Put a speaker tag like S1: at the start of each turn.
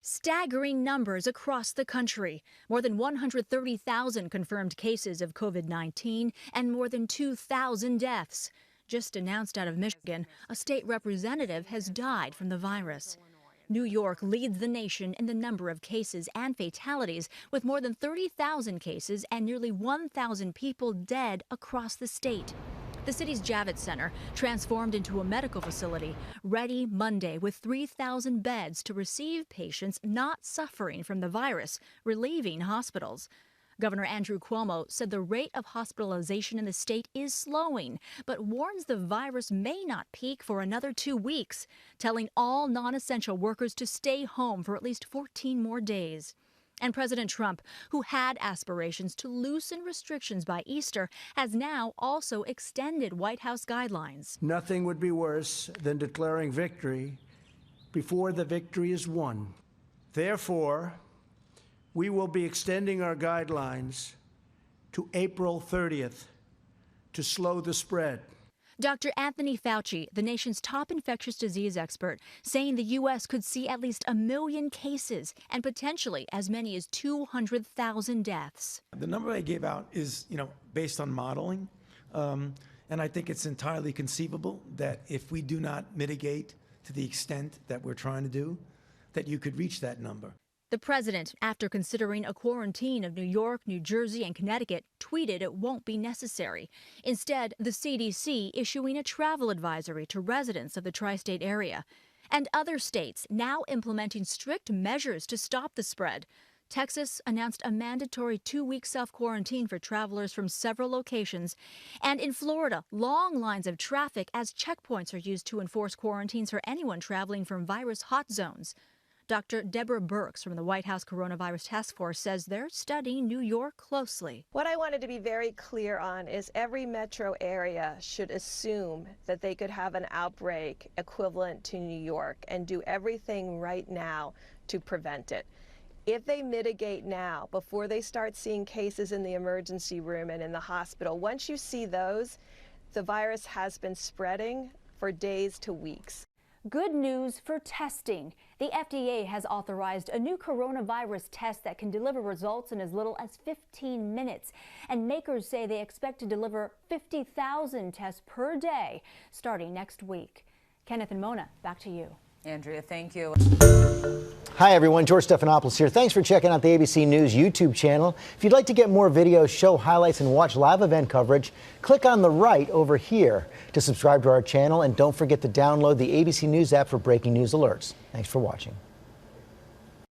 S1: Staggering numbers across the country. More than 130,000 confirmed cases of COVID-19 and more than 2,000 deaths. Just announced out of Michigan, a state representative has died from the virus. New York leads the nation in the number of cases and fatalities, with more than 30,000 cases and nearly 1,000 people dead across the state. The city's Javits Center transformed into a medical facility, ready Monday with 3,000 beds to receive patients not suffering from the virus, relieving hospitals. Governor Andrew Cuomo said the rate of hospitalization in the state is slowing, but warns the virus may not peak for another 2 weeks, telling all non-essential workers to stay home for at least 14 more days. And President Trump, who had aspirations to loosen restrictions by Easter, has now also extended White House guidelines.
S2: Nothing would be worse than declaring victory before the victory is won. Therefore, we will be extending our guidelines to April 30th to slow the spread.
S1: Dr. Anthony Fauci, the nation's top infectious disease expert, saying the U.S. could see at least 1 million cases and potentially as many as 200,000 deaths.
S3: The number I gave out is, based on modeling, and I think it's entirely conceivable that if we do not mitigate to the extent that we're trying to do, that you could reach that number.
S1: The president, after considering a quarantine of New York, New Jersey, and Connecticut, tweeted it won't be necessary. Instead, the CDC issuing a travel advisory to residents of the tri-state area. And other states now implementing strict measures to stop the spread. Texas announced a mandatory 2-week self-quarantine for travelers from several locations. And in Florida, long lines of traffic as checkpoints are used to enforce quarantines for anyone traveling from virus hot zones. Dr. Deborah Birx from the White House Coronavirus Task Force says they're studying New York closely.
S4: What I wanted to be very clear on is every metro area should assume that they could have an outbreak equivalent to New York and do everything right now to prevent it. If they mitigate now, before they start seeing cases in the emergency room and in the hospital, once you see those, the virus has been spreading for days to weeks.
S1: Good news for testing. The FDA has authorized a new coronavirus test that can deliver results in as little as 15 minutes. And makers say they expect to deliver 50,000 tests per day starting next week. Kenneth and Mona, back to you.
S5: Andrea, thank you.
S6: Hi, everyone. George Stephanopoulos here. Thanks for checking out the ABC News YouTube channel. If you'd like to get more videos, show highlights, and watch live event coverage, click on the right over here to subscribe to our channel. And don't forget to download the ABC News app for breaking news alerts. Thanks for watching.